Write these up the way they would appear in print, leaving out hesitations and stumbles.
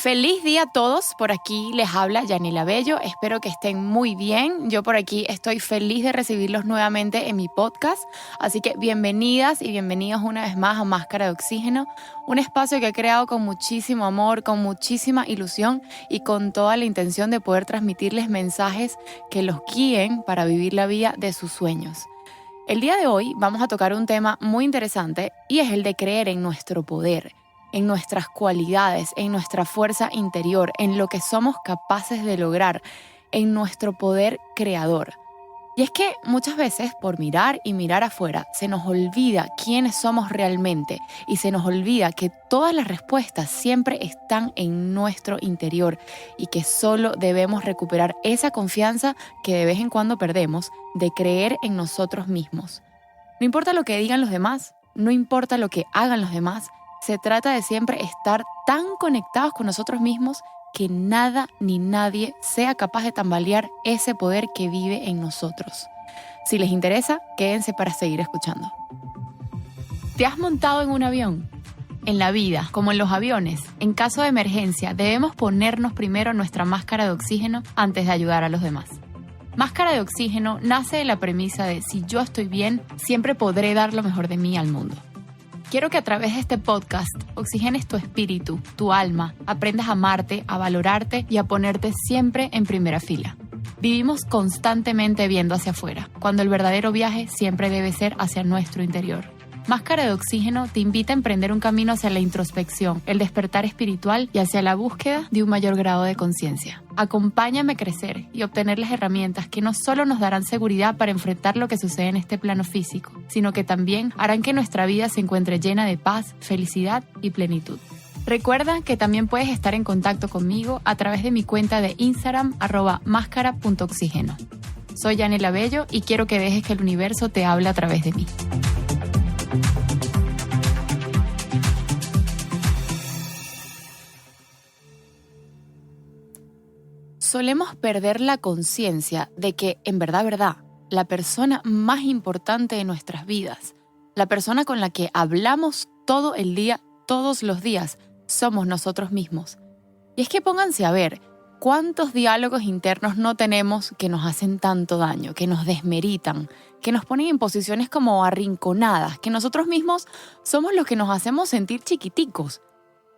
Feliz día a todos, por aquí les habla Yanela Bello, espero que estén muy bien. Yo por aquí estoy feliz de recibirlos nuevamente en mi podcast, así que bienvenidas y bienvenidos una vez más a Máscara de Oxígeno, un espacio que he creado con muchísimo amor, con muchísima ilusión y con toda la intención de poder transmitirles mensajes que los guíen para vivir la vida de sus sueños. El día de hoy vamos a tocar un tema muy interesante y es el de creer en nuestro poder, en nuestras cualidades, en nuestra fuerza interior, en lo que somos capaces de lograr, en nuestro poder creador. Y es que muchas veces por mirar y mirar afuera se nos olvida quiénes somos realmente y se nos olvida que todas las respuestas siempre están en nuestro interior y que solo debemos recuperar esa confianza que de vez en cuando perdemos de creer en nosotros mismos. No importa lo que digan los demás, no importa lo que hagan los demás, se trata de siempre estar tan conectados con nosotros mismos que nada ni nadie sea capaz de tambalear ese poder que vive en nosotros. Si les interesa, quédense para seguir escuchando. ¿Te has montado en un avión? En la vida, como en los aviones, en caso de emergencia, debemos ponernos primero nuestra máscara de oxígeno antes de ayudar a los demás. Máscara de Oxígeno nace de la premisa de si yo estoy bien, siempre podré dar lo mejor de mí al mundo. Quiero que a través de este podcast oxigenes tu espíritu, tu alma, aprendas a amarte, a valorarte y a ponerte siempre en primera fila. Vivimos constantemente viendo hacia afuera, cuando el verdadero viaje siempre debe ser hacia nuestro interior. Máscara de Oxígeno te invita a emprender un camino hacia la introspección, el despertar espiritual y hacia la búsqueda de un mayor grado de conciencia. Acompáñame a crecer y obtener las herramientas que no solo nos darán seguridad para enfrentar lo que sucede en este plano físico, sino que también harán que nuestra vida se encuentre llena de paz, felicidad y plenitud. Recuerda que también puedes estar en contacto conmigo a través de mi cuenta de Instagram @mascara.oxígeno. Soy Yanela Bello y quiero que dejes que el universo te hable a través de mí. Solemos perder la conciencia de que, en verdad, la persona más importante de nuestras vidas, la persona con la que hablamos todo el día, todos los días, somos nosotros mismos. Y es que pónganse a ver, ¿cuántos diálogos internos no tenemos que nos hacen tanto daño, que nos desmeritan, que nos ponen en posiciones como arrinconadas, que nosotros mismos somos los que nos hacemos sentir chiquiticos?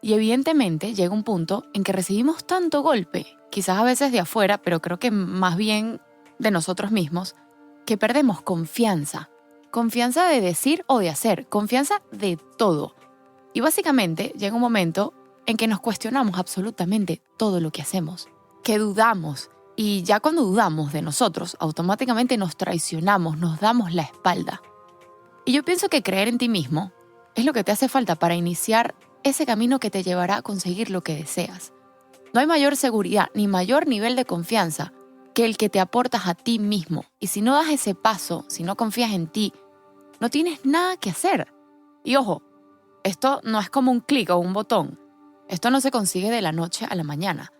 Y evidentemente llega un punto en que recibimos tanto golpe, quizás a veces de afuera, pero creo que más bien de nosotros mismos, que perdemos confianza. Confianza de decir o de hacer, confianza de todo. Y básicamente llega un momento en que nos cuestionamos absolutamente todo lo que hacemos, que dudamos. Y ya cuando dudamos de nosotros, automáticamente nos traicionamos, nos damos la espalda. Y yo pienso que creer en ti mismo es lo que te hace falta para iniciar ese camino que te llevará a conseguir lo que deseas. No hay mayor seguridad ni mayor nivel de confianza que el que te aportas a ti mismo. Y si no das ese paso, si no confías en ti, no tienes nada que hacer. Y ojo, esto no es como un clic o un botón. Esto no se consigue de la noche a la mañana.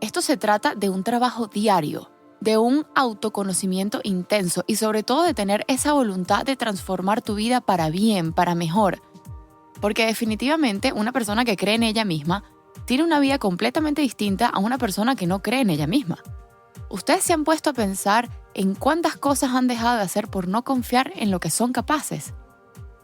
Esto se trata de un trabajo diario, de un autoconocimiento intenso y sobre todo de tener esa voluntad de transformar tu vida para bien, para mejor. Porque definitivamente una persona que cree en ella misma tiene una vida completamente distinta a una persona que no cree en ella misma. ¿Ustedes se han puesto a pensar en cuántas cosas han dejado de hacer por no confiar en lo que son capaces?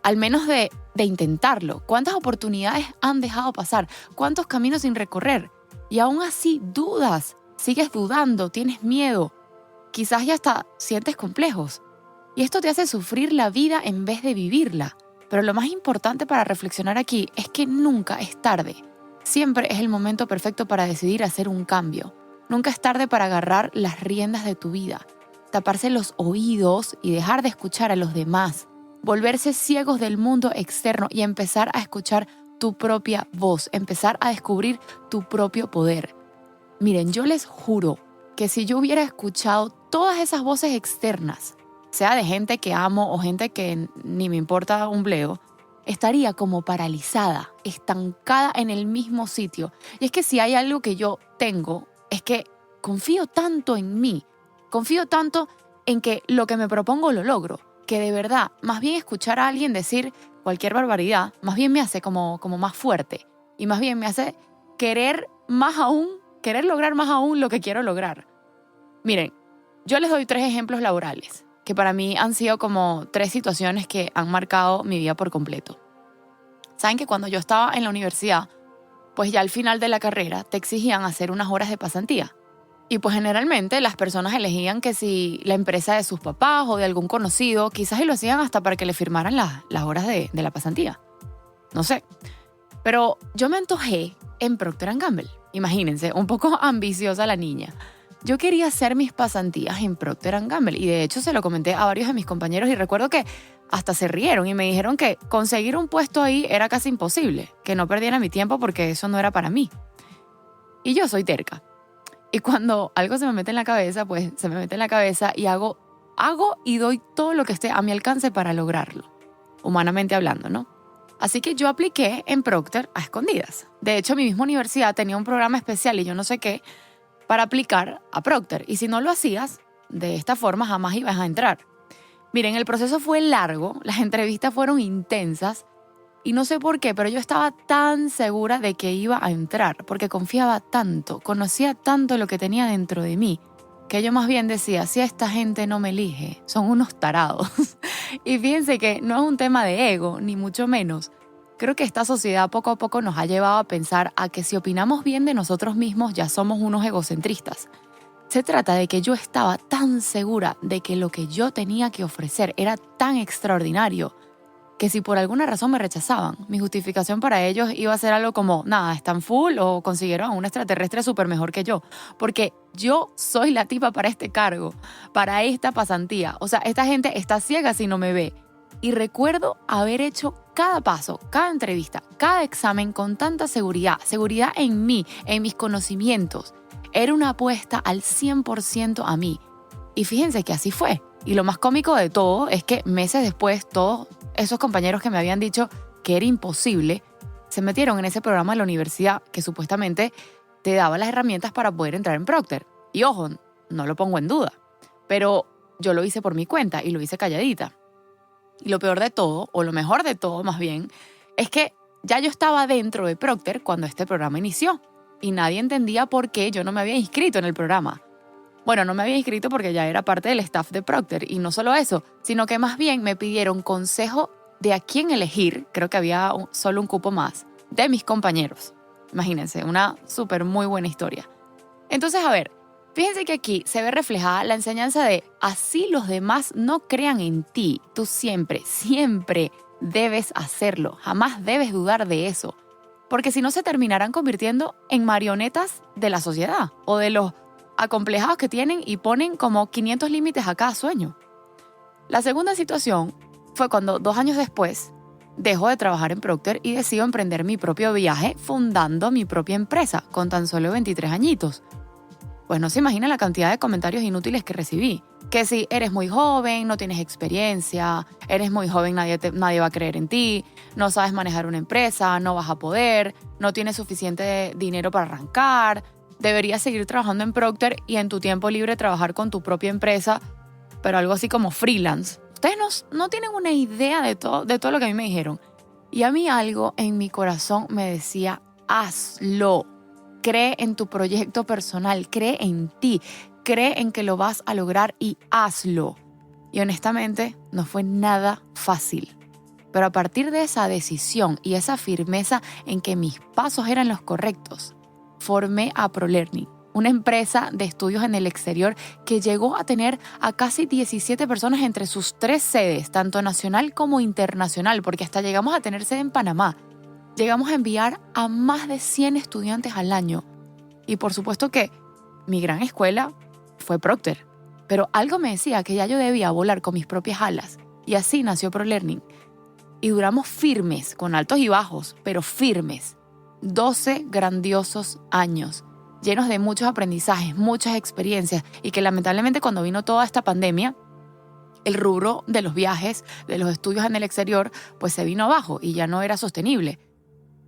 Al menos de intentarlo. ¿Cuántas oportunidades han dejado pasar? ¿Cuántos caminos sin recorrer? Y aún así dudas, sigues dudando, tienes miedo. Quizás ya hasta sientes complejos. Y esto te hace sufrir la vida en vez de vivirla. Pero lo más importante para reflexionar aquí es que nunca es tarde. Siempre es el momento perfecto para decidir hacer un cambio. Nunca es tarde para agarrar las riendas de tu vida, taparse los oídos y dejar de escuchar a los demás, volverse ciegos del mundo externo y empezar a escuchar tu propia voz, empezar a descubrir tu propio poder. Miren, yo les juro que si yo hubiera escuchado todas esas voces externas, sea de gente que amo o gente que ni me importa un bledo, estaría como paralizada, estancada en el mismo sitio. Y es que si hay algo que yo tengo, es que confío tanto en mí, confío tanto en que lo que me propongo lo logro, que de verdad, más bien escuchar a alguien decir cualquier barbaridad, más bien me hace como más fuerte y más bien me hace querer querer lograr más aún lo que quiero lograr. Miren, yo les doy 3 ejemplos laborales que para mí han sido como 3 situaciones que han marcado mi vida por completo. Saben que cuando yo estaba en la universidad, pues ya al final de la carrera te exigían hacer unas horas de pasantía. Y pues generalmente las personas elegían que si la empresa de sus papás o de algún conocido, quizás y lo hacían hasta para que le firmaran las horas de la pasantía. No sé. Pero yo me antojé en Procter & Gamble. Imagínense, un poco ambiciosa la niña. Yo quería hacer mis pasantías en Procter & Gamble y de hecho se lo comenté a varios de mis compañeros y recuerdo que hasta se rieron y me dijeron que conseguir un puesto ahí era casi imposible, que no perdiera mi tiempo porque eso no era para mí. Y yo soy terca. Y cuando algo se me mete en la cabeza, pues se me mete en la cabeza y hago y doy todo lo que esté a mi alcance para lograrlo, humanamente hablando, ¿no? Así que yo apliqué en Procter a escondidas. De hecho, mi misma universidad tenía un programa especial y yo no sé qué para aplicar a Procter. Y si no lo hacías, de esta forma jamás ibas a entrar. Miren, el proceso fue largo, las entrevistas fueron intensas y no sé por qué, pero yo estaba tan segura de que iba a entrar porque confiaba tanto, conocía tanto lo que tenía dentro de mí, que yo más bien decía, si esta gente no me elige, son unos tarados. Y fíjense que no es un tema de ego, ni mucho menos. Creo que esta sociedad poco a poco nos ha llevado a pensar a que si opinamos bien de nosotros mismos ya somos unos egocentristas. Se trata de que yo estaba tan segura de que lo que yo tenía que ofrecer era tan extraordinario que si por alguna razón me rechazaban, mi justificación para ellos iba a ser algo como, nada, están full o consiguieron a un extraterrestre súper mejor que yo. Porque yo soy la tipa para este cargo, para esta pasantía. O sea, esta gente está ciega si no me ve. Y recuerdo haber hecho cada paso, cada entrevista, cada examen con tanta seguridad en mí, en mis conocimientos. Era una apuesta al 100% a mí. Y fíjense que así fue. Y lo más cómico de todo es que meses después todos esos compañeros que me habían dicho que era imposible se metieron en ese programa de la universidad que supuestamente te daba las herramientas para poder entrar en Procter. Y ojo, no lo pongo en duda, pero yo lo hice por mi cuenta y lo hice calladita. Y lo peor de todo, o lo mejor de todo más bien, es que ya yo estaba dentro de Procter cuando este programa inició y nadie entendía por qué yo no me había inscrito en el programa. Bueno, no me había inscrito porque ya era parte del staff de Procter y no solo eso, sino que más bien me pidieron consejo de a quién elegir, creo que había solo un cupo más, de mis compañeros. Imagínense, una súper muy buena historia. Entonces, a ver, fíjense que aquí se ve reflejada la enseñanza de así los demás no crean en ti, tú siempre debes hacerlo, jamás debes dudar de eso, porque si no se terminarán convirtiendo en marionetas de la sociedad o de los acomplejados que tienen y ponen como 500 límites a cada sueño. La segunda situación fue cuando 2 años después dejo de trabajar en Procter y decido emprender mi propio viaje fundando mi propia empresa con tan solo 23 añitos. Pues no se imagina la cantidad de comentarios inútiles que recibí. Que si eres muy joven, no tienes experiencia, eres muy joven, nadie va a creer en ti, no sabes manejar una empresa, no vas a poder, no tienes suficiente dinero para arrancar, deberías seguir trabajando en Procter y en tu tiempo libre trabajar con tu propia empresa, pero algo así como freelance. Ustedes no tienen una idea de todo lo que a mí me dijeron. Y a mí algo en mi corazón me decía, hazlo. Cree en tu proyecto personal, cree en ti, cree en que lo vas a lograr y hazlo. Y honestamente, no fue nada fácil. Pero a partir de esa decisión y esa firmeza en que mis pasos eran los correctos, formé a ProLearning, una empresa de estudios en el exterior que llegó a tener a casi 17 personas entre sus 3 sedes, tanto nacional como internacional, porque hasta llegamos a tener sede en Panamá. Llegamos a enviar a más de 100 estudiantes al año. Y por supuesto que mi gran escuela fue Procter, pero algo me decía que ya yo debía volar con mis propias alas. Y así nació ProLearning. Y duramos firmes, con altos y bajos, pero firmes. 12 grandiosos años, llenos de muchos aprendizajes, muchas experiencias y que lamentablemente cuando vino toda esta pandemia, el rubro de los viajes, de los estudios en el exterior, pues se vino abajo y ya no era sostenible.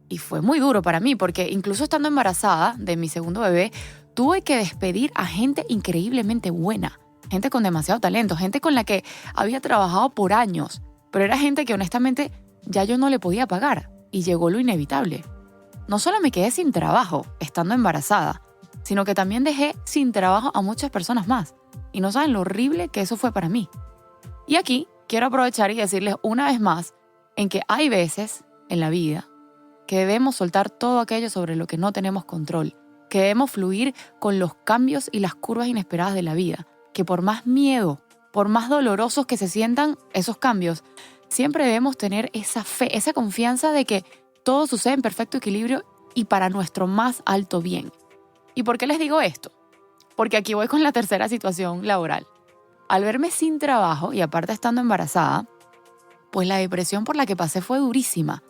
Y fue muy duro para mí porque incluso estando embarazada de mi segundo bebé, tuve que despedir a gente increíblemente buena, gente con demasiado talento, gente con la que había trabajado por años, pero era gente que honestamente ya yo no le podía pagar y llegó lo inevitable. no solo me quedé sin trabajo estando embarazada, sino que también dejé sin trabajo a muchas personas más. Y no saben lo horrible que eso fue para mí. Y aquí quiero aprovechar y decirles una vez más en que hay veces en la vida que debemos soltar todo aquello sobre lo que no tenemos control, que debemos fluir con los cambios y las curvas inesperadas de la vida, que por más miedo, por más dolorosos que se sientan esos cambios, siempre debemos tener esa fe, esa confianza de que todo sucede en perfecto equilibrio y para nuestro más alto bien. ¿Y por qué les digo esto? Porque aquí voy con la tercera situación laboral. Al verme sin trabajo y aparte estando embarazada, pues la depresión por la que pasé fue durísima.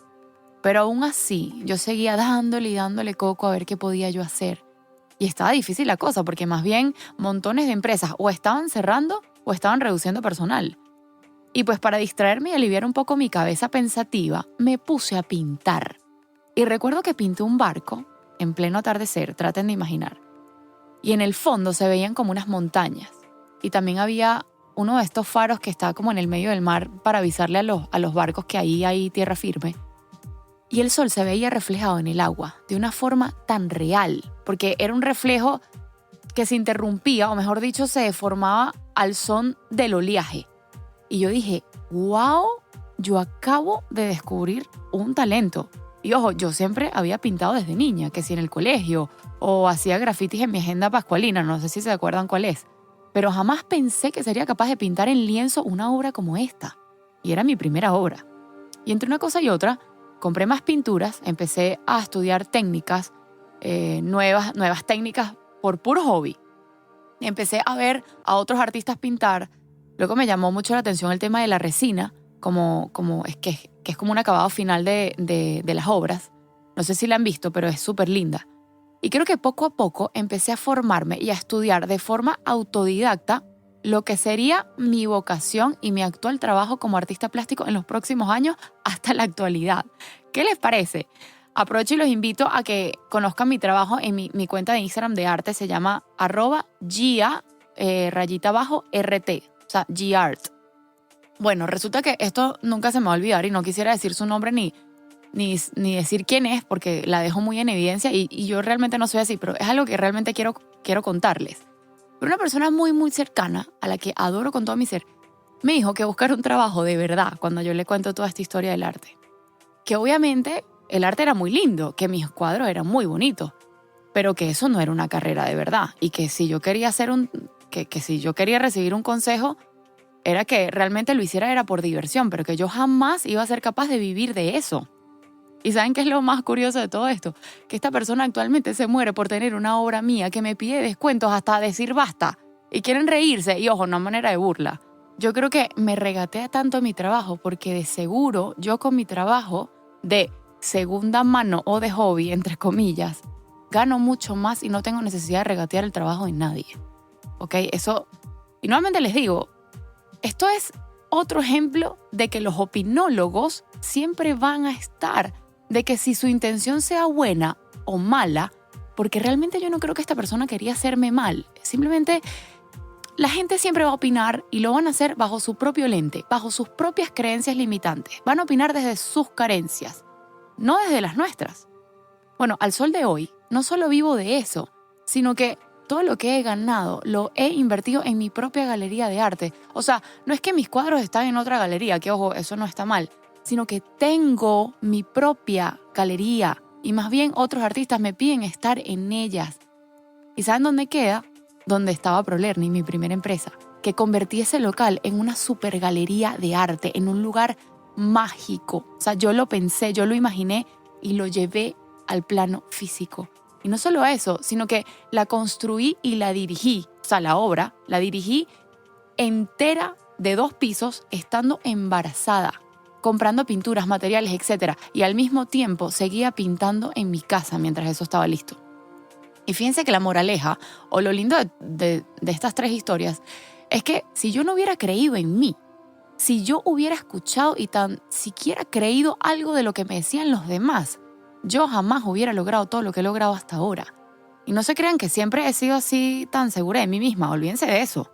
Pero aún así, yo seguía dándole y dándole coco a ver qué podía yo hacer. Y estaba difícil la cosa, porque más bien montones de empresas o estaban cerrando o estaban reduciendo personal. Y pues para distraerme y aliviar un poco mi cabeza pensativa, me puse a pintar. Y recuerdo que pinté un barco en pleno atardecer, traten de imaginar. Y en el fondo se veían como unas montañas. Y también había uno de estos faros que está como en el medio del mar para avisarle a los barcos que ahí hay tierra firme. Y el sol se veía reflejado en el agua de una forma tan real, porque era un reflejo que se interrumpía, o mejor dicho, se deformaba al son del oleaje. Y yo dije, wow, yo acabo de descubrir un talento. Y ojo, yo siempre había pintado desde niña, que si en el colegio, o hacía grafitis en mi agenda pascualina, no sé si se acuerdan cuál es. Pero jamás pensé que sería capaz de pintar en lienzo una obra como esta. Y era mi primera obra. Y entre una cosa y otra, compré más pinturas, empecé a estudiar técnicas, nuevas técnicas por puro hobby. Empecé a ver a otros artistas pintar. Luego me llamó mucho la atención el tema de la resina, que es como un acabado final de las obras. No sé si la han visto, pero es súper linda. Y creo que poco a poco empecé a formarme y a estudiar de forma autodidacta lo que sería mi vocación y mi actual trabajo como artista plástico en los próximos años hasta la actualidad. ¿Qué les parece? Aprovecho y los invito a que conozcan mi trabajo en mi cuenta de Instagram de arte. Se llama @gia_rt, o sea, Gart. Bueno, resulta que esto nunca se me va a olvidar y no quisiera decir su nombre ni decir quién es porque la dejo muy en evidencia y yo realmente no soy así, pero es algo que realmente quiero contarles. Pero una persona muy, muy cercana, a la que adoro con todo mi ser, me dijo que buscar un trabajo de verdad cuando yo le cuento toda esta historia del arte. Que obviamente el arte era muy lindo, que mis cuadros eran muy bonitos, pero que eso no era una carrera de verdad y que si yo quería si yo quería recibir un consejo, era que realmente lo hiciera era por diversión, pero que yo jamás iba a ser capaz de vivir de eso. ¿Y saben qué es lo más curioso de todo esto? Que esta persona actualmente se muere por tener una obra mía que me pide descuentos hasta decir basta. Y quieren reírse, y ojo, no manera de burla. Yo creo que me regatea tanto mi trabajo porque de seguro yo con mi trabajo de segunda mano o de hobby, entre comillas, gano mucho más y no tengo necesidad de regatear el trabajo de nadie. ¿Ok? Eso, y nuevamente les digo, esto es otro ejemplo de que los opinólogos siempre van a estar, de que si su intención sea buena o mala, porque realmente yo no creo que esta persona quería hacerme mal, simplemente la gente siempre va a opinar y lo van a hacer bajo su propio lente, bajo sus propias creencias limitantes. Van a opinar desde sus carencias, no desde las nuestras. Bueno, al sol de hoy, no solo vivo de eso, sino que todo lo que he ganado lo he invertido en mi propia galería de arte. O sea, no es que mis cuadros están en otra galería, que ojo, eso no está mal, sino que tengo mi propia galería y más bien otros artistas me piden estar en ellas. ¿Y saben dónde queda? Donde estaba Prolerni, mi primera empresa, que convertí ese local en una super galería de arte, en un lugar mágico. O sea, yo lo pensé, yo lo imaginé y lo llevé al plano físico. Y no solo eso, sino que la construí y la dirigí. O sea, la obra la dirigí entera de 2 pisos estando embarazada, comprando pinturas, materiales, etc. Y al mismo tiempo seguía pintando en mi casa mientras eso estaba listo. Y fíjense que la moraleja, o lo lindo de estas 3 historias, es que si yo no hubiera creído en mí, si yo hubiera escuchado y tan siquiera creído algo de lo que me decían los demás, yo jamás hubiera logrado todo lo que he logrado hasta ahora. Y no se crean que siempre he sido así tan segura de mí misma, olvídense de eso.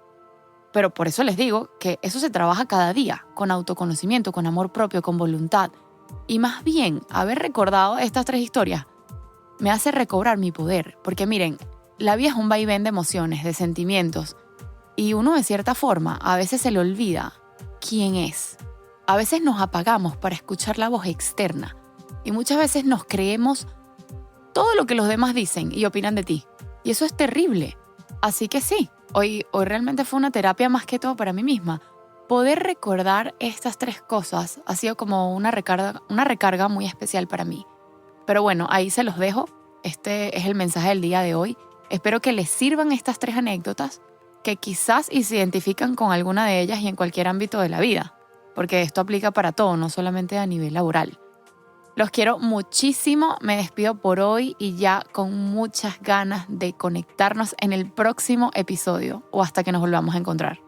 Pero por eso les digo que eso se trabaja cada día, con autoconocimiento, con amor propio, con voluntad. Y más bien, haber recordado estas 3 historias me hace recobrar mi poder. Porque miren, la vida es un vaivén de emociones, de sentimientos. Y uno de cierta forma a veces se le olvida quién es. A veces nos apagamos para escuchar la voz externa. Y muchas veces nos creemos todo lo que los demás dicen y opinan de ti. Y eso es terrible. Así que sí, hoy realmente fue una terapia más que todo para mí misma. Poder recordar estas 3 cosas ha sido como una recarga muy especial para mí. Pero bueno, ahí se los dejo. Este es el mensaje del día de hoy. Espero que les sirvan estas 3 anécdotas, que quizás y se identifican con alguna de ellas y en cualquier ámbito de la vida. Porque esto aplica para todo, no solamente a nivel laboral. Los quiero muchísimo, me despido por hoy y ya con muchas ganas de conectarnos en el próximo episodio o hasta que nos volvamos a encontrar.